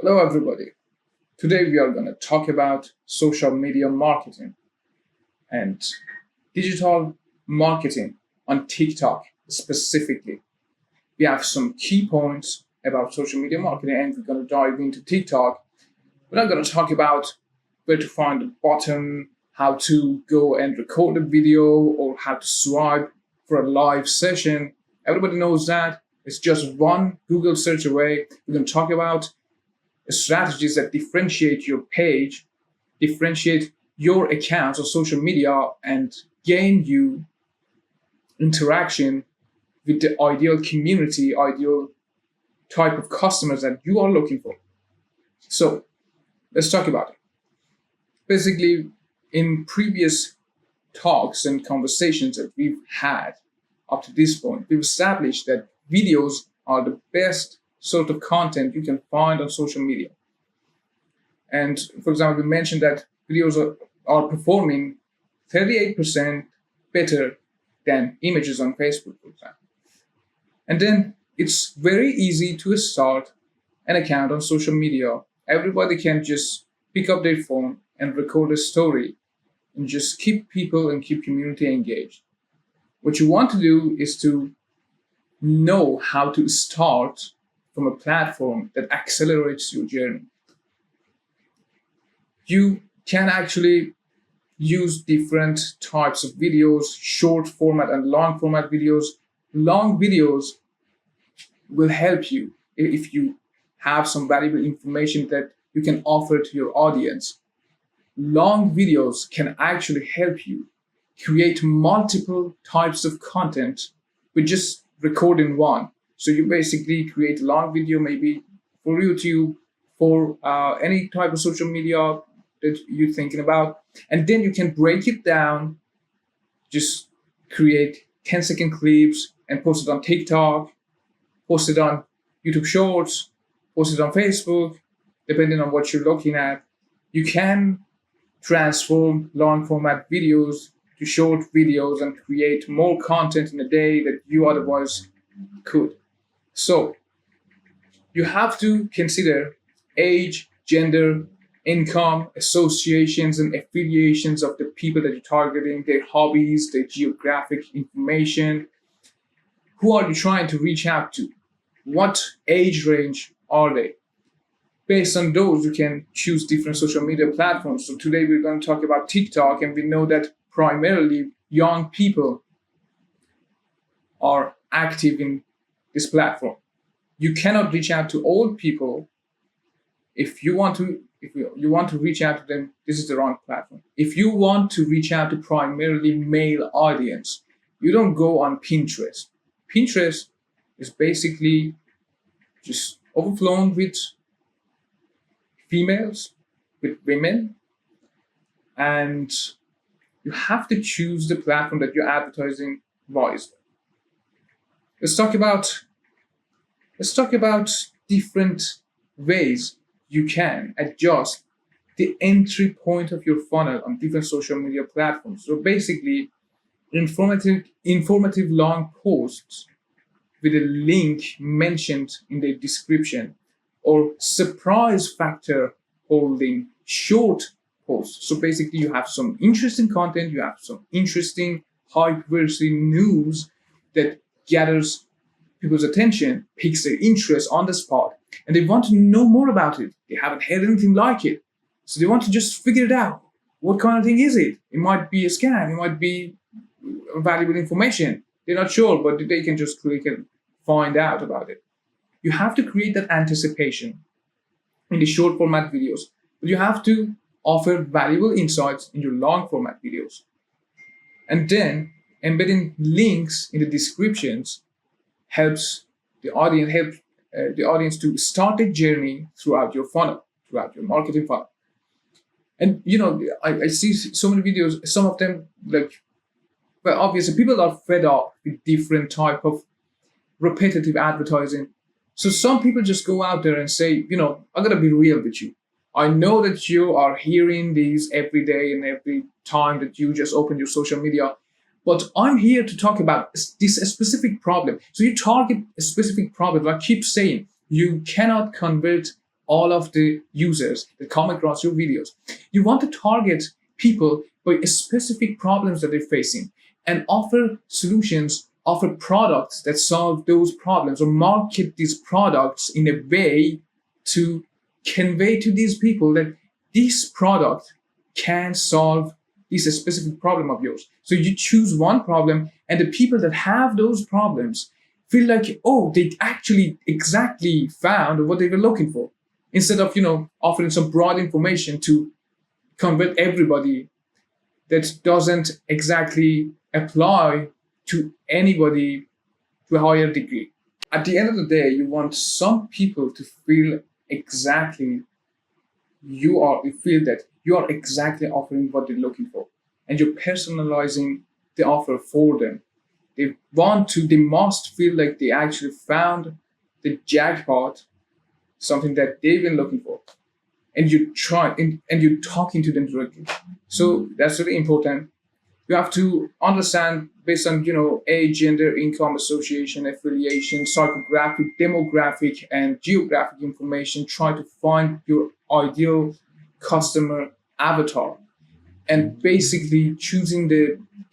Hello, everybody. Today we are going to talk about social media marketing and digital marketing on TikTok specifically. We have some key points about social media marketing and we're going to dive into TikTok. We're not going to talk about where to find the button, how to go and record a video, or how to swipe for a live session. Everybody knows that. It's just one Google search away. We're going to talk about strategies that differentiate your page, differentiate your accounts on social media, and gain you interaction with the ideal community, ideal type of customers that you are looking for. So let's talk about it. Basically, in previous talks and conversations that we've had up to this point, we've established that videos are the best sort of content you can find on social media. And for example, we mentioned that videos are performing 38% better than images on Facebook, for example. And then it's very easy to start an account on social media. Everybody can just pick up their phone and record a story and just keep people and keep community engaged. What you want to do is to know how to start from a platform that accelerates your journey. You can actually use different types of videos, short format and long format videos. Long videos will help you if you have some valuable information that you can offer to your audience. Long videos can actually help you create multiple types of content with just recording one. So you basically create a long video, maybe for YouTube, for any type of social media that you're thinking about. And then you can break it down, just create 10-second clips and post it on TikTok, post it on YouTube Shorts, post it on Facebook, depending on what you're looking at. You can transform long format videos to short videos and create more content in a day that you otherwise could. So you have to consider age, gender, income, associations, and affiliations of the people that you're targeting, their hobbies, their geographic information. Who are you trying to reach out to? What age range are they? Based on those, you can choose different social media platforms. So today we're going to talk about TikTok, and we know that primarily young people are active in this platform. You cannot reach out to old people. If you want to reach out to them, this is the wrong platform. If you want to reach out to primarily male audience, you don't go on Pinterest. Pinterest is basically just overflowing with females, with women, and you have to choose the platform that you're advertising wisely. Let's talk about different ways you can adjust the entry point of your funnel on different social media platforms. So basically, informative long posts with a link mentioned in the description, or surprise factor holding short posts. So basically, you have some interesting content, you have some interesting high-quality news that gathers people's attention, piques their interest on the spot, and they want to know more about it. They haven't heard anything like it. So they want to just figure it out. What kind of thing is it? It might be a scam, it might be valuable information. They're not sure, but they can just click and find out about it. You have to create that anticipation in the short format videos, but you have to offer valuable insights in your long format videos. And then embedding links in the descriptions helps the audience to start a journey throughout your funnel, throughout your marketing funnel. And I see so many videos, some of them obviously people are fed up with different type of repetitive advertising. So some people just go out there and say, I'm gonna be real with you. I know that you are hearing these every day and every time that you just open your social media, but I'm here to talk about this specific problem. So you target a specific problem. I keep saying you cannot convert all of the users that come across your videos. You want to target people by specific problems that they're facing and offer solutions, offer products that solve those problems, or market these products in a way to convey to these people that this product can solve this specific problem of yours. So you choose one problem, and the people that have those problems feel like, oh, they actually exactly found what they were looking for. Instead of, offering some broad information to convert everybody that doesn't exactly apply to anybody to a higher degree. At the end of the day, you want some people to feel exactly you feel that you are exactly offering what they're looking for, and you're personalizing the offer for them. They must feel like they actually found the jackpot, something that they've been looking for, and and you're talking to them directly. So that's really important. You have to understand based on age, gender, income, association, affiliation, psychographic, demographic, and geographic information. Try to find your ideal customer avatar, and basically choosing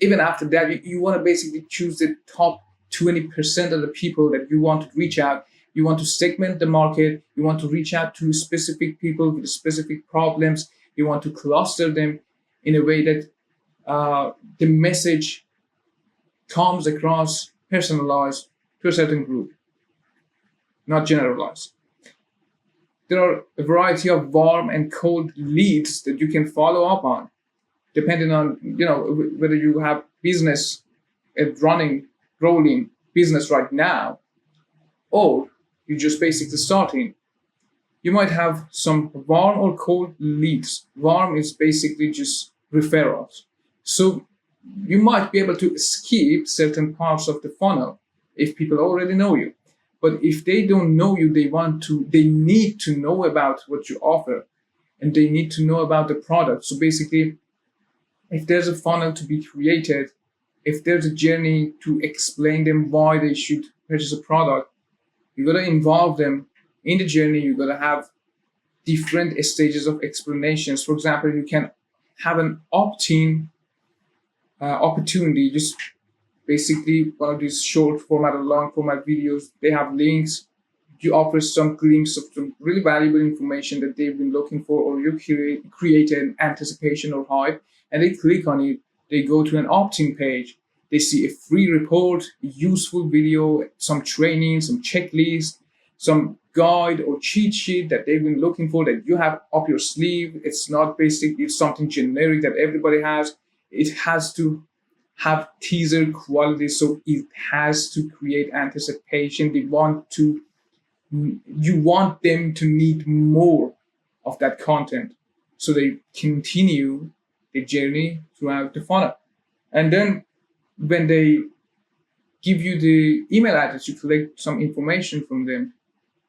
even after that, you want to basically choose the top 20% of the people that you want to reach out. You want to segment the market. You want to reach out to specific people with specific problems. You want to cluster them in a way that the message comes across personalized to a certain group, not generalized. There are a variety of warm and cold leads that you can follow up on, depending on whether you have business rolling business right now, or you're just basically starting. You might have some warm or cold leads. Warm is basically just referrals. So you might be able to skip certain parts of the funnel if people already know you. But if they don't know you, they need to know about what you offer, and they need to know about the product. So basically, if there's a funnel to be created, if there's a journey to explain them why they should purchase a product, you gotta involve them in the journey. You gotta have different stages of explanations. For example, you can have an opt-in opportunity, just basically one of these short format or long format videos. They have links. You offer some glimpse of some really valuable information that they've been looking for, or you create an anticipation or hype, and they click on it. They go to an opt-in page. They see a free report, a useful video, some training, some checklist, some guide or cheat sheet that they've been looking for that you have up your sleeve. It's not basic, it's something generic that everybody has. It has to have teaser quality, so it has to create anticipation. You want them to need more of that content, so they continue the journey throughout the funnel. And then when they give you the email address, you collect some information from them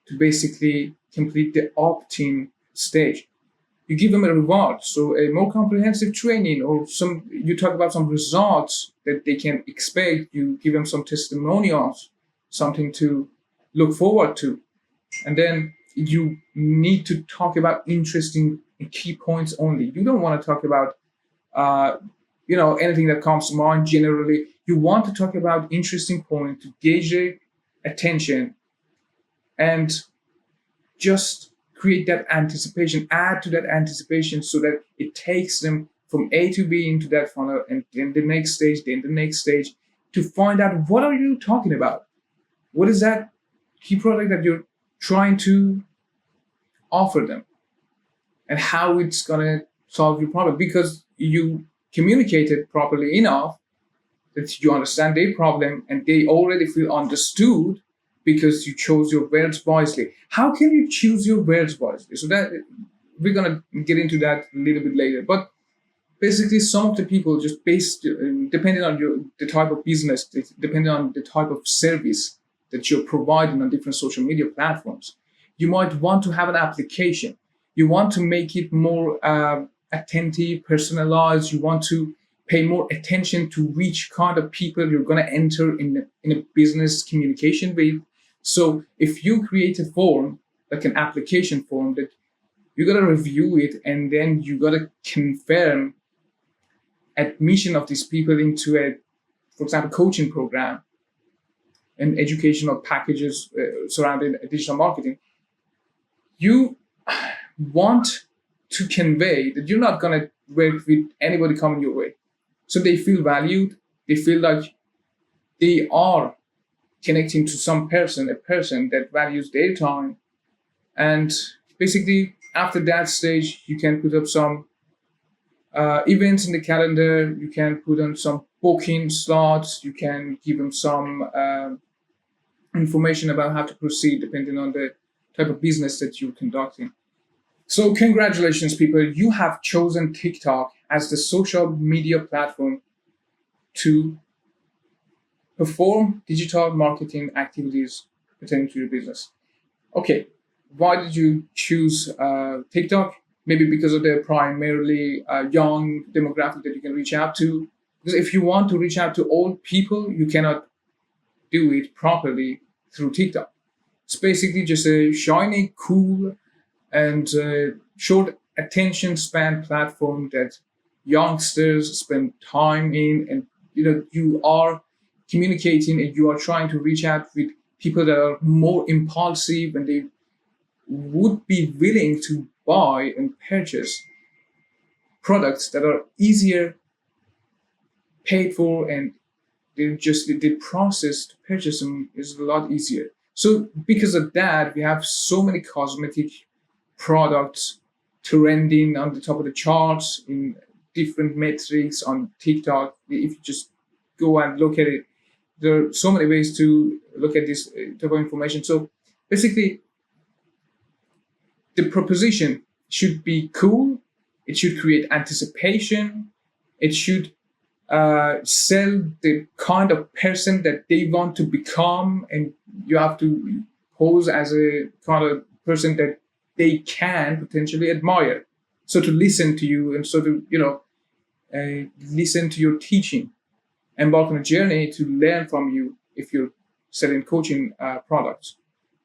to basically complete the opt-in stage. You give them a reward, so a more comprehensive training, or you talk about some results that they can expect. You give them some testimonials, something to look forward to. And then you need to talk about interesting key points only. You don't want to talk about anything that comes to mind generally. You want to talk about interesting points to gauge their attention, and just create that anticipation, add to that anticipation, so that it takes them from A to B into that funnel, and then the next stage, to find out, what are you talking about? What is that key product that you're trying to offer them, and how it's going to solve your problem? Because you communicated properly enough that you understand their problem, and they already feel understood because you chose your words wisely. How can you choose your words wisely? So that we're gonna get into that a little bit later. But basically, some of the people just depending on the type of business, depending on the type of service that you're providing on different social media platforms, you might want to have an application. You want to make it more attentive, personalized. You want to pay more attention to which kind of people you're going to enter in a business communication with. So if you create a form like an application form that you gotta review it, and then you gotta confirm admission of these people into a, for example, coaching program and educational packages surrounding digital marketing. You want to convey that you're not gonna work with anybody coming your way, so they feel valued. They feel like they are connecting to some person, a person that values their time. And basically, after that stage, you can put up some events in the calendar. You can put on some booking slots. You can give them some information about how to proceed depending on the type of business that you're conducting. So, congratulations, people. You have chosen TikTok as the social media platform to perform digital marketing activities pertaining to your business. Okay, why did you choose TikTok? Maybe because of the primarily young demographic that you can reach out to. Because if you want to reach out to old people, you cannot do it properly through TikTok. It's basically just a shiny, cool, and short attention span platform that youngsters spend time in, and you are communicating and you are trying to reach out with people that are more impulsive, and they would be willing to buy and purchase products that are easier paid for, and the process to purchase them is a lot easier. So because of that, we have so many cosmetic products trending on the top of the charts in different metrics on TikTok. If you just go and look at it, there are so many ways to look at this type of information. So basically, the proposition should be cool. It should create anticipation. It should sell the kind of person that they want to become, and you have to pose as a kind of person that they can potentially admire. So to listen to you, and so to listen to your teaching, embark on a journey to learn from you if you're selling coaching products,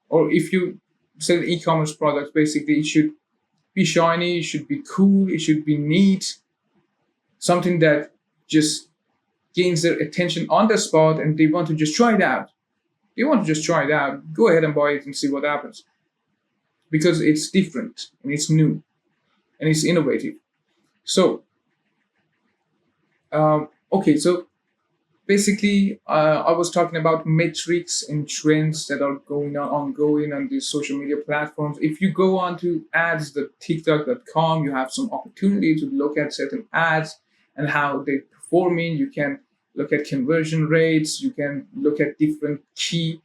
or if you sell e-commerce products. Basically, it should be shiny, it should be cool, it should be neat, something that just gains their attention on the spot, and they want to just try it out. You want to just try it out, go ahead and buy it and see what happens, because it's different and it's new and it's innovative. So, okay, so basically, I was talking about metrics and trends that are ongoing on these social media platforms. If you go on to ads.tiktok.com, you have some opportunity to look at certain ads and how they're performing. You can look at conversion rates. You can look at different key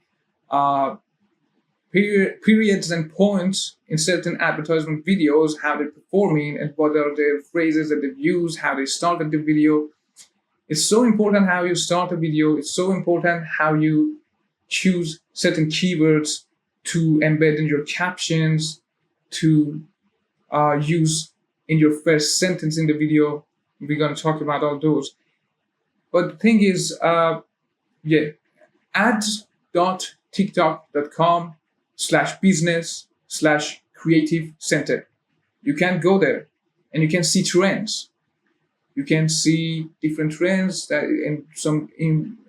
periods and points in certain advertisement videos, how they're performing and what are their phrases that they've used, how they started the video. It's so important how you start a video. It's so important how you choose certain keywords to embed in your captions, to use in your first sentence in the video. We're going to talk about all those. But the thing is, ads.tiktok.com/business/creative center. You can go there and you can see trends. You can see different trends that in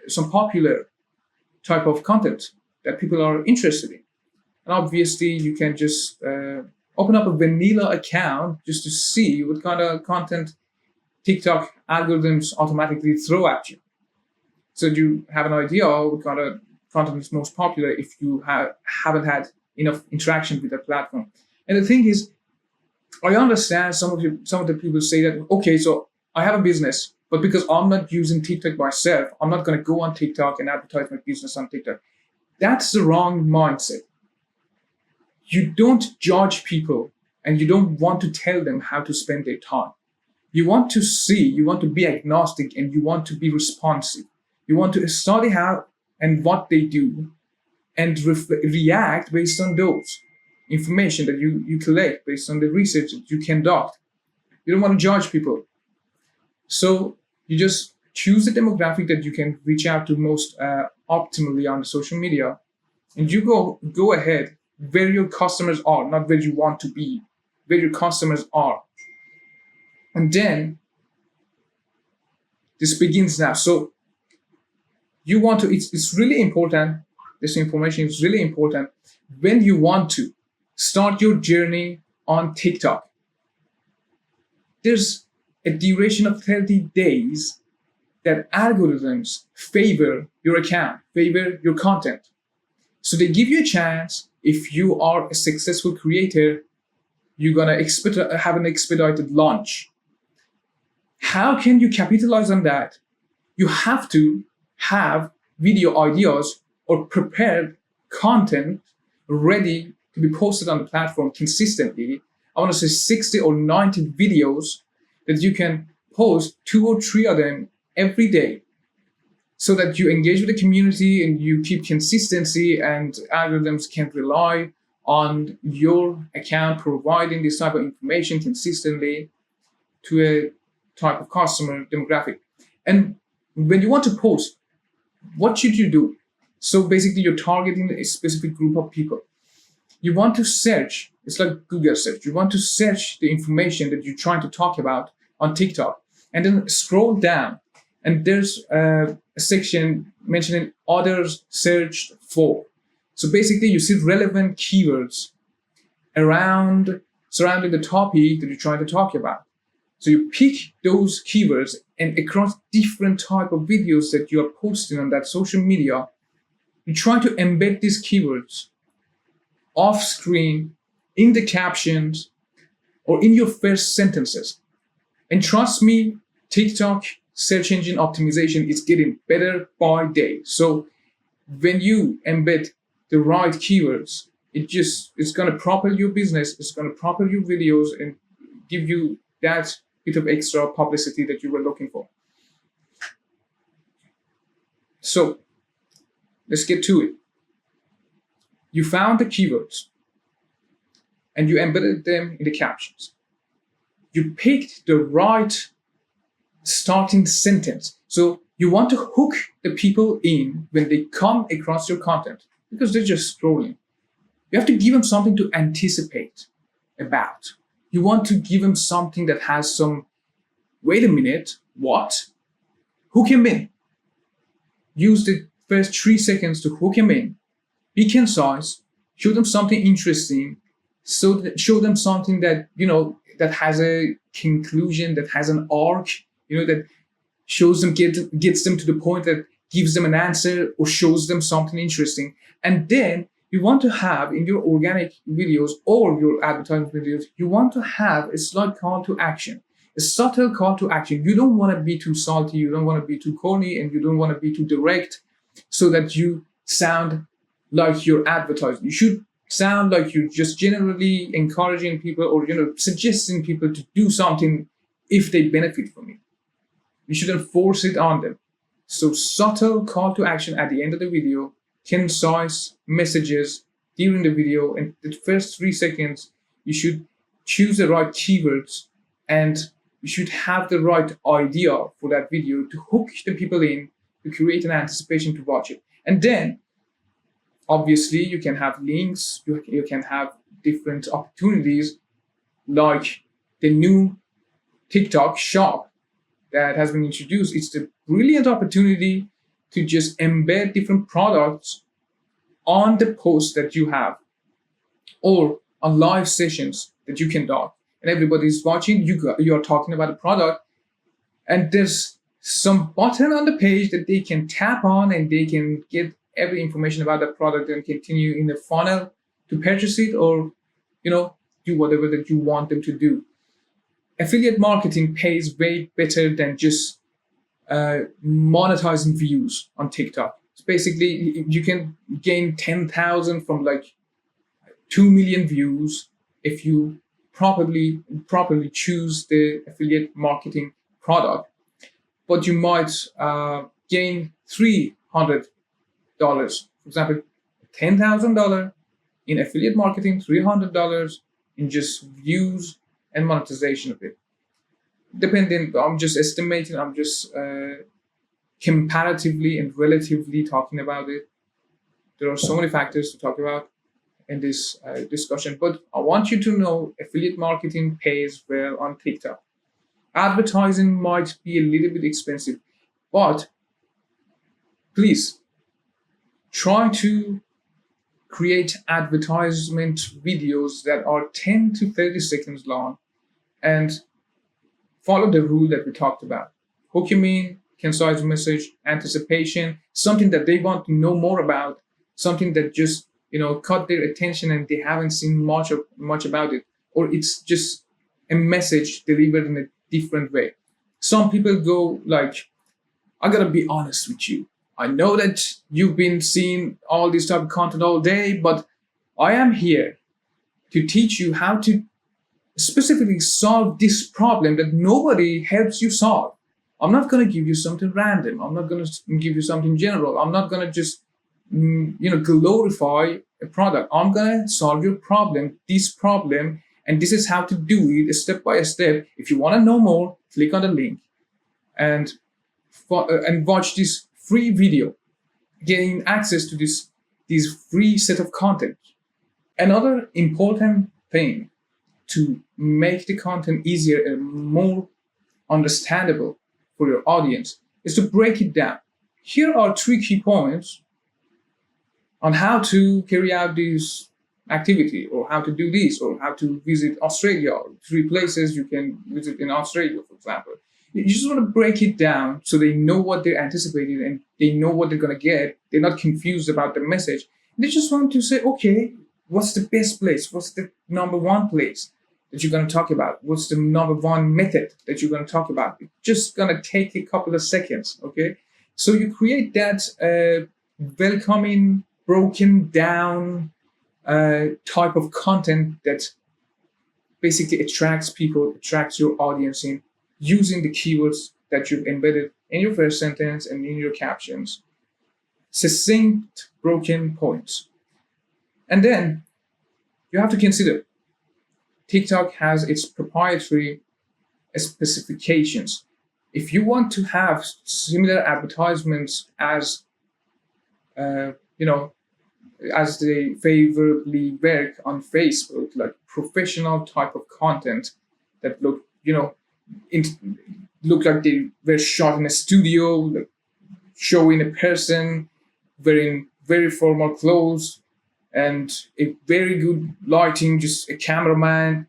some popular type of content that people are interested in. And obviously, you can just open up a vanilla account just to see what kind of content TikTok algorithms automatically throw at you. So you have an idea of what kind of content is most popular if you haven't had enough interaction with the platform. And the thing is, I understand some of the people say that, okay, so I have a business, but because I'm not using TikTok myself, I'm not going to go on TikTok and advertise my business on TikTok. That's the wrong mindset. You don't judge people, and you don't want to tell them how to spend their time. You want to see, you want to be agnostic, and you want to be responsive. You want to study how and what they do and react based on those information that you collect, based on the research that you conduct. You don't want to judge people. So you just choose the demographic that you can reach out to most optimally on social media, and you go ahead where your customers are, not where you want to be, where your customers are. And then this begins now. So you want to, it's really important. This information is really important when you want to start your journey on TikTok. There's a duration of 30 days that algorithms favor your account, favor your content. So they give you a chance. If you are a successful creator, you're gonna have an expedited launch. How can you capitalize on that? You have to have video ideas or prepared content ready to be posted on the platform consistently. I want to say 60 or 90 videos that you can post 2 or 3 of them every day, so that you engage with the community and you keep consistency, and algorithms can rely on your account providing this type of information consistently to a type of customer demographic. And when you want to post, what should you do? So basically you're targeting a specific group of people. You want to search, it's like Google search. You want to search the information that you're trying to talk about on TikTok, and then scroll down, and there's a section mentioning others searched for. So basically you see relevant keywords surrounding the topic that you're trying to talk about. So you pick those keywords, and across different type of videos that you are posting on that social media, you try to embed these keywords off screen, in the captions, or in your first sentences. And trust me, TikTok search engine optimization is getting better by day. So when you embed the right keywords, it's going to propel your business, it's going to propel your videos, and give you that bit of extra publicity that you were looking for. So let's get to it. You found the keywords and you embedded them in the captions. You picked the right starting sentence. So you want to hook the people in when they come across your content, because they're just scrolling. You have to give them something to anticipate about. You want to give them something that has some, wait a minute, what? Hook him in. Use the first 3 seconds to hook him in. Be concise, show them something interesting, show them something that, that has a conclusion, that has an arc, that shows them, gets them to the point, that gives them an answer or shows them something interesting. And then you want to have in your organic videos or your advertising videos, you want to have a slight call to action, a subtle call to action. You don't want to be too salty, you don't want to be too corny, and you don't want to be too direct so that you sound like you're advertising. You should sound like you're just generally encouraging people, or suggesting people to do something if they benefit from it. You shouldn't force it on them. So subtle call to action at the end of the video, concise messages during the video, and the first 3 seconds, you should choose the right keywords, and you should have the right idea for that video to hook the people in, to create an anticipation to watch it. And then obviously you can have links, you can have different opportunities, like the new TikTok shop that has been introduced. It's a brilliant opportunity to just embed different products on the post that you have, or on live sessions that you can dock, and everybody's watching. You're talking about a product, and there's some button on the page that they can tap on, and they can get every information about the product and continue in the funnel to purchase it, or do whatever that you want them to do. Affiliate marketing pays way better than just monetizing views on TikTok. It's basically, you can gain 10,000 from like 2 million views if you properly choose the affiliate marketing product. But you might gain $300. For example, $10,000 in affiliate marketing, $300 in just views and monetization of it. Depending, I'm just estimating, I'm just comparatively and relatively talking about it. There are so many factors to talk about. in this discussion, but I want you to know affiliate marketing pays well on TikTok. Advertising might be a little bit expensive, but please try to create advertisement videos that are 10 to 30 seconds long and follow the rule that we talked about. Hook them in, concise message, anticipation, something that they want to know more about, something that just caught their attention and they haven't seen much about it, or it's just a message delivered in a different way. Some people go like, I gotta be honest with you. I know that you've been seeing all this type of content all day, but I am here to teach you how to specifically solve this problem that nobody helps you solve. I'm not going to give you something random. I'm not going to give you something general. I'm not going to just glorify a product. I'm going to solve your problem, and this is how to do it step by step. If you want to know more, click on the link and watch this free video, getting access to this free set of content. Another important thing to make the content easier and more understandable for your audience is to break it down. Here are 3 key points on how to carry out this activity, or how to do this, or how to visit Australia, or 3 places you can visit in Australia, for example. You just want to break it down so they know what they're anticipating and they know what they're going to get. They're not confused about the message. They just want to say, okay, what's the best place? What's the number 1 place that you're going to talk about? What's the number 1 method that you're going to talk about? It's just going to take a couple of seconds, okay? So you create that welcoming, broken down type of content that basically attracts people, attracts your audience in, using the keywords that you've embedded in your first sentence and in your captions. Succinct, broken points. And then you have to consider TikTok has its proprietary specifications. If you want to have similar advertisements as as they favorably work on Facebook, like professional type of content that look like they were shot in a studio, like showing a person wearing very formal clothes and a very good lighting, just a cameraman,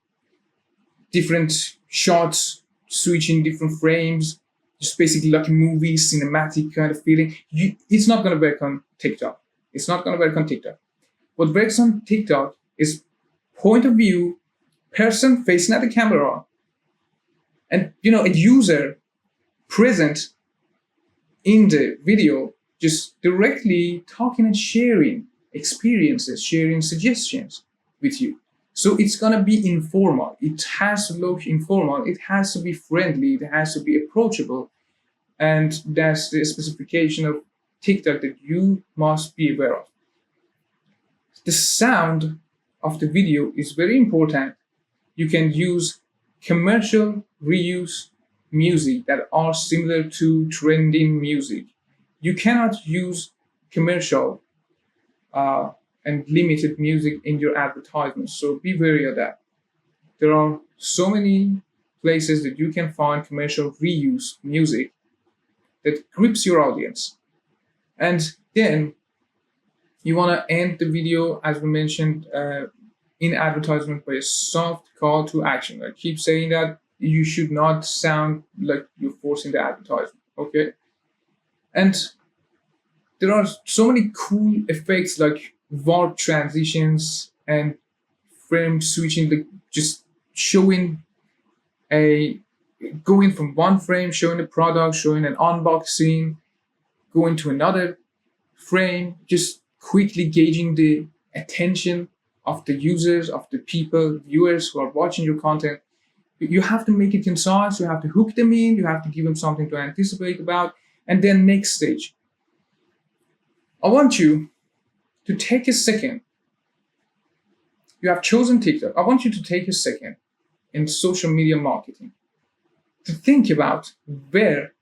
different shots, switching different frames, just basically like a movie, cinematic kind of feeling. It's not going to work on TikTok. It's not going to work on TikTok. What works on TikTok is point of view, person facing at the camera, and a user present in the video, just directly talking and sharing experiences, sharing suggestions with you. So it's gonna be informal. It has to look informal. It has to be friendly. It has to be approachable, and that's the specification of TikTok that you must be aware of. The sound of the video is very important. You can use commercial reuse music that are similar to trending music. You cannot use commercial and limited music in your advertisements, so be wary of that. There are so many places that you can find commercial reuse music that grips your audience. And then you want to end the video, as we mentioned, in advertisement by a soft call to action. I keep saying that you should not sound like you're forcing the advertisement, okay? And there are so many cool effects like warp transitions and frame switching, like just showing going from one frame, showing the product, showing an unboxing, going to another frame, just quickly gauging the attention of the users, of the people, viewers who are watching your content. You have to make it concise, you have to hook them in, you have to give them something to anticipate about. And then next stage, I want you to take a second. You have chosen TikTok. I want you to take a second in social media marketing to think about where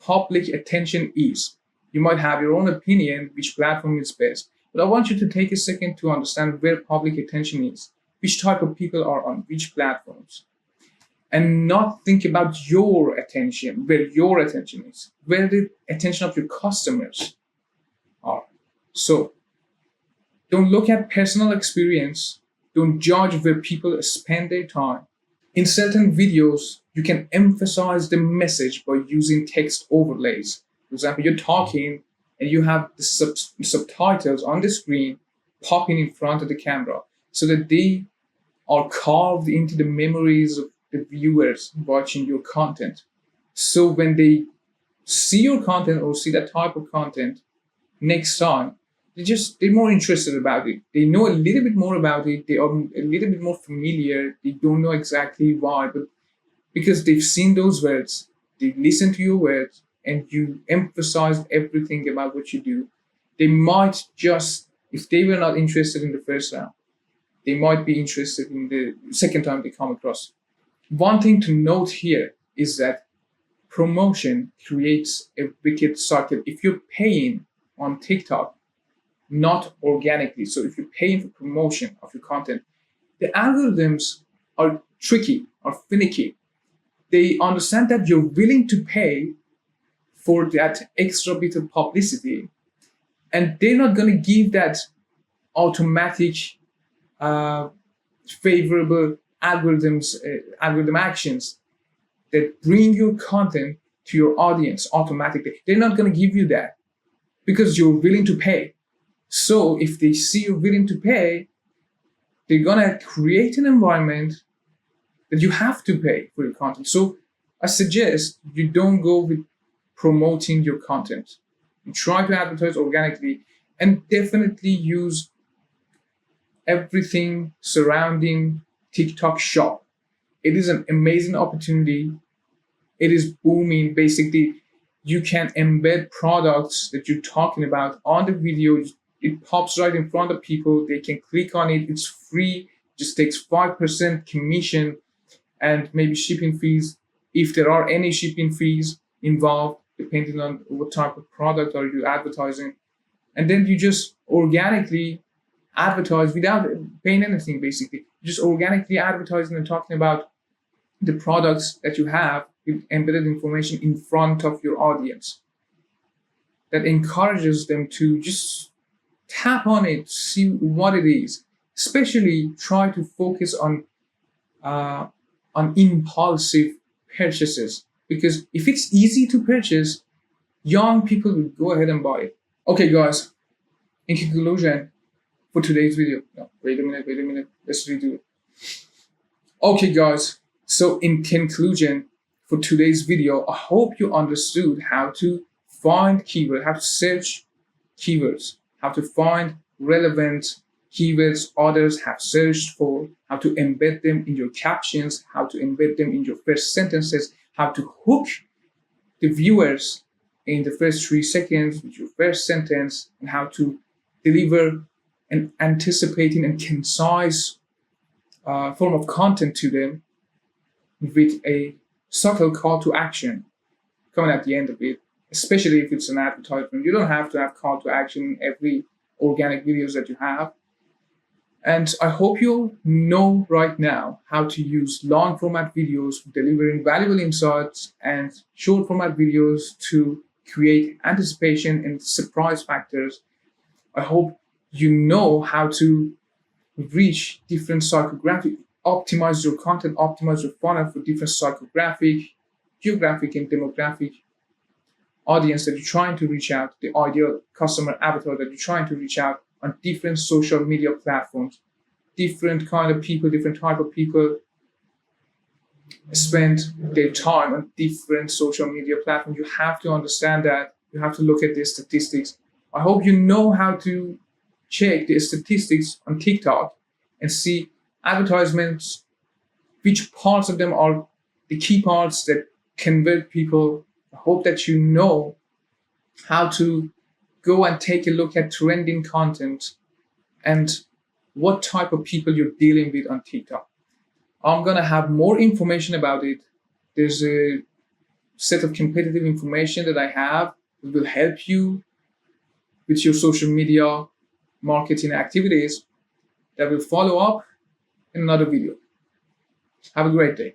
public attention is. You might have your own opinion which platform is best. But I want you to take a second to understand where public attention is, which type of people are on which platforms, and not think about your attention, where your attention is, where the attention of your customers are. So don't look at personal experience. Don't judge where people spend their time. In certain videos, you can emphasize the message by using text overlays. For example, you're talking and you have the subtitles on the screen popping in front of the camera so that they are carved into the memories of the viewers watching your content. So when they see your content or see that type of content next time, they're more interested about it. They know a little bit more about it. They are a little bit more familiar. They don't know exactly why, but because they've seen those words, they listen to your words, and you emphasize everything about what you do. They might just, if they were not interested in the first round, they might be interested in the second time they come across. One thing to note here is that promotion creates a wicked cycle. If you're paying on TikTok, not organically, so if you're paying for promotion of your content, the algorithms are tricky, are finicky. They understand that you're willing to pay for that extra bit of publicity, and they're not going to give that automatic favorable algorithm actions that bring your content to your audience automatically. They're not going to give you that because you're willing to pay. So if they see you're willing to pay, they're going to create an environment that you have to pay for your content. So I suggest you don't go with promoting your content. You try to advertise organically, and definitely use everything surrounding TikTok Shop. It is an amazing opportunity. It is booming. Basically, you can embed products that you're talking about on the video. It pops right in front of people. They can click on it. It's free. Just takes 5% commission and maybe shipping fees, if there are any shipping fees involved, depending on what type of product are you advertising. And then you just organically advertise without paying anything, basically. Just organically advertising and talking about the products that you have with embedded information in front of your audience. That encourages them to just tap on it, see what it is. Especially try to focus on impulsive purchases, because if it's easy to purchase, young people will go ahead and buy it. Okay, guys. In conclusion, for today's video, no, wait a minute, let's redo it. Okay, guys. So in conclusion, for today's video, I hope you understood how to find keywords, how to search keywords, how to find relevant keywords others have searched for, how to embed them in your captions, how to embed them in your first sentences, how to hook the viewers in the first 3 seconds with your first sentence, and how to deliver an anticipating and concise form of content to them with a subtle call to action coming at the end of it, especially if it's an advertisement. You don't have to have call to action in every organic videos that you have. And I hope you know right now how to use long format videos for delivering valuable insights, and short format videos to create anticipation and surprise factors. I hope you know how to reach different psychographic, optimize your content, optimize your funnel for different psychographic, geographic, and demographic audience that you're trying to reach out, the ideal customer avatar that you're trying to reach out on different social media platforms. Different kind of people, different type of people spend their time on different social media platforms. You have to understand that. You have to look at the statistics. I hope you know how to check the statistics on TikTok and see advertisements, which parts of them are the key parts that convert people. I hope that you know how to go and take a look at trending content and what type of people you're dealing with on TikTok. I'm going to have more information about it. There's a set of competitive information that I have that will help you with your social media marketing activities that will follow up in another video. Have a great day.